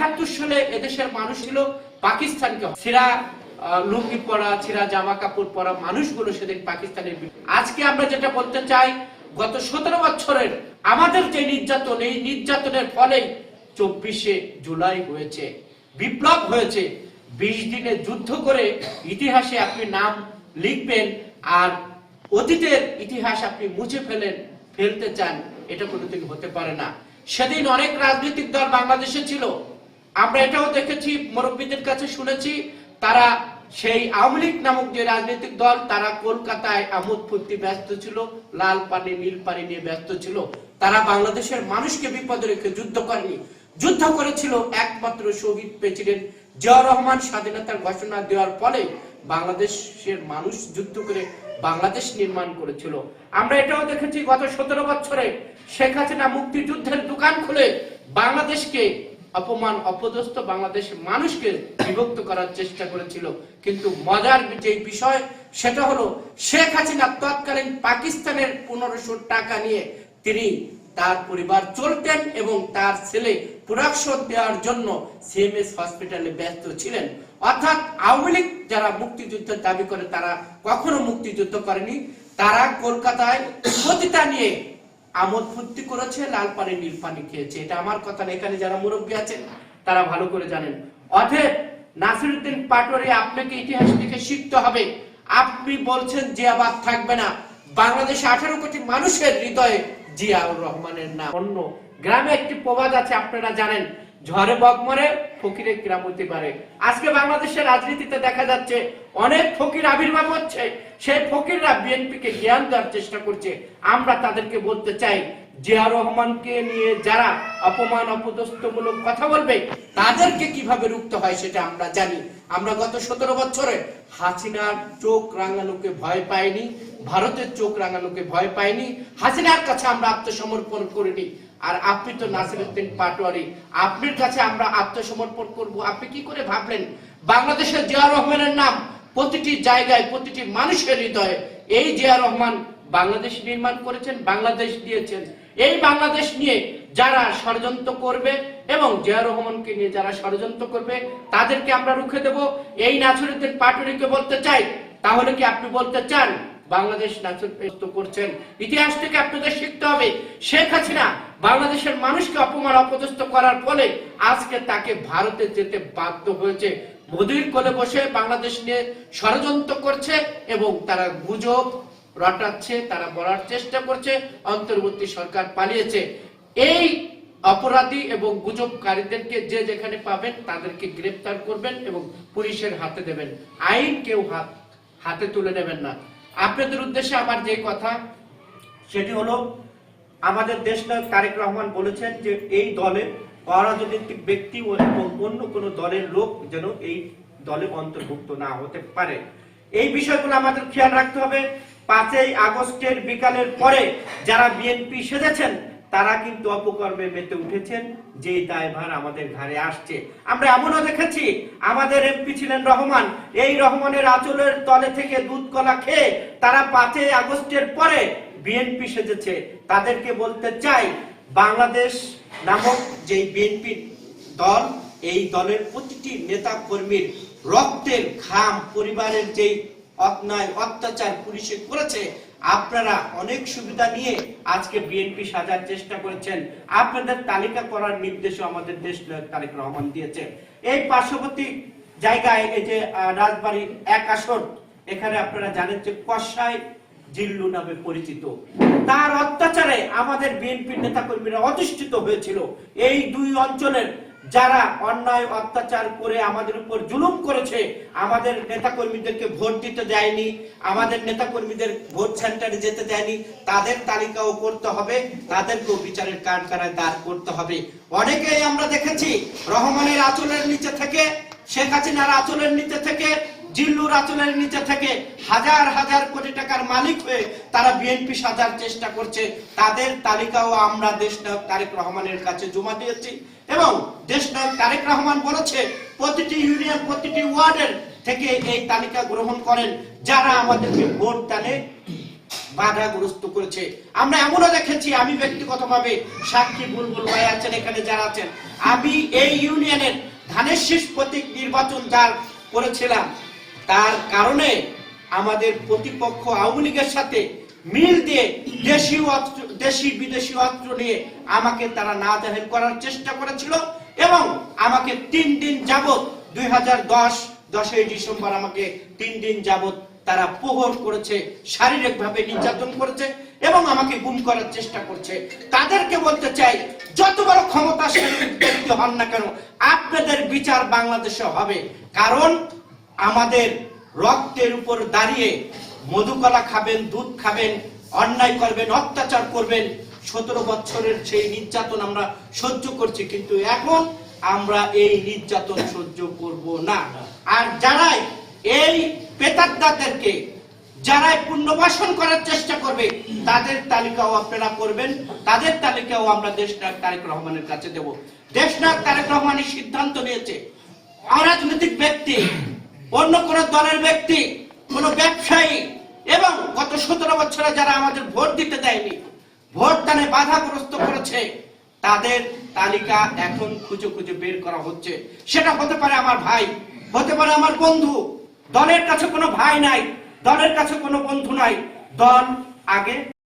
71 সালে এদেশের মানুষ ছিল পাকিস্তানকে ছিঁড়া লুঙ্গি পরা, ছিঁড়া জামা কাপড় পরা মানুষগুলো সেদিন পাকিস্তানের। আজকে আমরা যেটা বলতে চাই, গত 17 বছরের আমাদের যে নির্যাতন, এই নির্যাতনের ফলে 24শে জুলাই হয়েছে, বিপ্লব হয়েছে। 20 দিনে যুদ্ধ করে ইতিহাসে আপনি নাম লিখবেন আর অতীতের ইতিহাস আপনি মুছে ফেলতে চান, এটা কোনোদিন হতে পারে না। সেদিন অনেক রাজনৈতিক দল বাংলাদেশে ছিল, আমরা এটাও দেখেছি, মুরব্বীদের কাছে শুনেছি, তারা সেই আওয়ামী লীগ নামক যে রাজনৈতিক দল, তারা কলকাতায় আমোদ ফুর্তি ব্যস্ত ছিল, লাল পানি নীল পানি নিয়ে ব্যস্ত ছিল। তারা বাংলাদেশের মানুষকে বিপদে রেখে যুদ্ধ করেনি, যুদ্ধ করেছিল একমাত্র শহীদ প্রেসিডেন্ট জিয়াউর রহমান স্বাধীনতার ঘোষণা দেওয়ার ফলে বাংলাদেশের মানুষ যুদ্ধ করে বাংলাদেশ নির্মাণ করেছিল। আমরা এটাও দেখেছি, গত 17 বছরে শেখ হাসিনা মুক্তিযুদ্ধের দোকান খুলে বাংলাদেশকে অপমান অপদস্থ বাংলাদেশের মানুষকে বিভক্ত করার চেষ্টা করেছিল। কিন্তু মজার যে বিষয় সেটা হলো, শেখ হাসিনা তৎকালীন পাকিস্তানের 1500 টাকা নিয়ে তিনি তার পরিবার চলতেন এবং তার ছেলে প্রোডাকশন দেওয়ার জন্য সিএমএস হসপিটালে ব্যস্ত ছিলেন। অর্থাৎ আওয়ামী লীগ যারা মুক্তিযুদ্ধের দাবি করে তারা কখনো মুক্তিযুদ্ধ করেনি, তারা কলকাতায় পতিতা নিয়ে আমোদ ফুর্তি করেছে, লাল পানি নীল পানি খেয়েছে। এটা আমার কথা না, এখানে যারা মুরব্বী আছেন তারা ভালো করে জানেন। অতএব নাসিরউদ্দিন পাটোয়ারি, আপনাকে ইতিহাস থেকে শিখতে হবে। আপনি বলছেন জিয়াবাদ থাকবে না, বাংলাদেশে 18 কোটি মানুষের হৃদয়ে জিয়াউর রহমানের নাম। অন্য গ্রামে একটি প্রবাদ আছে, আপনারা জানেন, ঝড়ে বক মরে ফকিরে গ্রাম হতে পারে। আজকে বাংলাদেশের রাজনীতিতে দেখা যাচ্ছে অনেক ফকির আবির্ভাব হচ্ছে, সেই ফকিররা বিএনপিকে জ্ঞান দেওয়ার চেষ্টা করছে। আমরা তাদেরকে বলতে চাই, জিয়া রহমানকে নিয়ে যারা অপমান অপদস্থমূলক কথা বলবে তাদেরকে কিভাবে রুখতে হয় সেটা আমরা জানি। আমরা গত 17 বছরে হাসিনার চোখ রাঙানোকে ভয় পাইনি, ভারতের চোখ রাঙানোকে ভয় পাইনি, হাসিনার কাছে আমরা আত্মসমর্পণ করিনি। আর আপনি তো নাসিরউদ্দিন পাটোয়ারি, আপনার কাছে আমরা আত্মসমর্পণ করব, আপনি কি করে ভাবলেন বাংলাদেশের জিয়া রহমানের নাম প্রতিটি জায়গায় প্রতিটি মানুষের হৃদয়ে? এই জিয়া রহমান বাংলাদেশ নির্মাণ করেছেন, বাংলাদেশ দিয়েছেন। এই বাংলাদেশ নিয়ে যারা ষড়যন্ত্র করবে এবং জিয়া রহমানকে নিয়ে যারা ষড়যন্ত্র করবে তাদেরকে আমরা রুখে দেব। এই নাসিরউদ্দিন পাটোয়ারিকে বলতে চাই, তাহলে কি আপনি বলতে চান বাংলাদেশ নাসিরউদ্দিন করছেন? ইতিহাস থেকে আপনাদের শিখতে হবে। শেখ হাসিনা বাংলাদেশের মানুষকে অপমান অপদস্থ করার ফলে আজকে তাকে ভারতে যেতে বাধ্য হয়েছে। মোদির কোলে বসে বাংলাদেশ নিয়ে ষড়যন্ত্র করছে এবং তারা গুজব রটাচ্ছে, তারা বলার চেষ্টা করছে অন্তর্বর্তী সরকার পালিয়েছে। এই অপরাধী এবং গুজবকারীদেরকে যে যেখানে পাবেন তাদেরকে গ্রেফতার করবেন এবং পুলিশের হাতে দেবেন, আইন কেউ হাতে তুলে নেবেন না। আপনাদের উদ্দেশ্যে আমার যে কথা সেটি হলো, আমাদের দেশনায়ক তারেক রহমান বলেছেন যে এই দলে অরাজনৈতিক ব্যক্তি এবং অন্য কোনো দলের লোক যেন এই দলে অন্তর্ভুক্ত না হতে পারে। এই বিষয়গুলো আমাদের খেয়াল রাখতে হবে। 5ই আগস্টের বিকালের পরে যারা বিএনপি সেজেছেন তারা কিন্তু অপকর্মে মেতে উঠেছেন, যে দায়ভার আমাদের ঘাড়ে আসছে। আমরা এমনও দেখেছি, আমাদের এমপি ছিলেন রহমান, এই রহমানের আঁচলের তলে থেকে দুধ কলা খেয়ে তারা 5ই আগস্টের পরে বিএনপি সেজেছে। তাদেরকে বলতে চাই, বাংলাদেশ নামক যে বিএনপি দল, এই দলের প্রতিটি নেতা কর্মীর রক্তের ঘাম, পরিবারের যেই অন্যায় অত্যাচার পুলিশে করেছে, আপনারা অনেক সুবিধা নিয়ে আজকে বিএনপি সাজার চেষ্টা করেছেন। আপনাদের তালিকা করার নির্দেশও আমাদের দেশ তারেক রহমান দিয়েছে। এই পার্শ্ববর্তী জায়গায় এই যে রাজবাড়ী 1 আসন, এখানে আপনারা জানেন যে কসাই জিল্লু নামে পরিচিত, তার অত্যাচারে আমাদের বিএনপির নেতাকর্মীরা অধিষ্ঠিত হয়েছিল। এই 2 অঞ্চলের যারা অন্যায় অত্যাচার করে আমাদের উপর জুলুম করেছে, আমাদের নেতাকর্মীদেরকে ভোট দিতে দেয়নি, আমাদের নেতাকর্মীদের ভোট সেন্টারে যেতে দেয়নি, তাদের তালিকাও করতে হবে, তাদেরকেও বিচারের কাঠগড়ায় দাঁড় করতে হবে। অনেকেই আমরা দেখেছি রহমানের আঁচলের নিচে থেকে, শেখ হাসিনার আঁচলের নিচে থেকে, জিল্লুর আঁচলের নিচে থেকে হাজার হাজার কোটি টাকার মালিক হয়ে তারা বিএনপি সাজার চেষ্টা করছে। তাদের তালিকাও আমরা দেশনায়ক তারেক রহমানের কাছে জমা দিয়েছি এবং দেশনায়ক তারেক রহমান বলেছে প্রতিটি ইউনিয়ন প্রতিটি ওয়ার্ডের থেকে এই তালিকা গ্রহণ করেন যারা আমাদেরকে ভোট দানে বাধাগ্রস্ত করেছে। আমরা এমনও দেখেছি, আমি ব্যক্তিগতভাবে সাক্ষী বুলবুল ভাই আছেন, এখানে যারা আছেন, আমি এই ইউনিয়নের ধানের শীষ প্রতীক নির্বাচন যার করেছিলাম, তার কারণে আমাদের প্রতিপক্ষ আওয়ামী লীগের সাথে মিল দিয়ে দেশি বিদেশি অস্ত্র নিয়ে আমাকে তারা না জাহির করার চেষ্টা করেছিল এবং আমাকে 3 দিন যাবত 10ই ডিসেম্বর আমাকে 3 দিন যাবত তারা প্রহর করেছে, শারীরিকভাবে নির্যাতন করেছে এবং আমাকে গুম করার চেষ্টা করছে। তাদেরকে বলতে চাই, যত বড় ক্ষমতাশালী ব্যক্তি হন না কেন, আপনাদের বিচার বাংলাদেশে হবে। কারণ আমাদের রক্তের উপর দাঁড়িয়ে মধুকলা খাবেন, দুধ খাবেন, অন্যায় করবেন, অত্যাচার করবেন। 17 বছরের সেই নির্যাতন আমরা সহ্য করছি, কিন্তু এখন আমরা এই নির্যাতন সহ্য করব না। আর যারাই এই পেতাত্তাদেরকে যারাই পুনর্বাসন করার চেষ্টা করবে, তাদের তালিকাও আপনারা করবেন, তাদের তালিকাও আমরা দেশনায়ক তারেক রহমানের কাছে দেব। দেশনায়ক তারেক রহমানের সিদ্ধান্ত নিয়েছে, অরাজনৈতিক ব্যক্তি, অন্য কোন দলের ব্যক্তি, কোন ব্যবসায়ী এবং গত 17 বছরে যারা আমাদের ভোট দিতে দেয়নি, ভোট দানে বাধাগ্রস্ত করেছে, তাদের তালিকা এখন খুঁজে খুঁজে বের করা হচ্ছে। সেটা হতে পারে আমার ভাই, হতে পারে আমার বন্ধু। দলের কাছে কোনো ভাই নাই, দলের কাছে কোনো বন্ধু নাই। দল আগে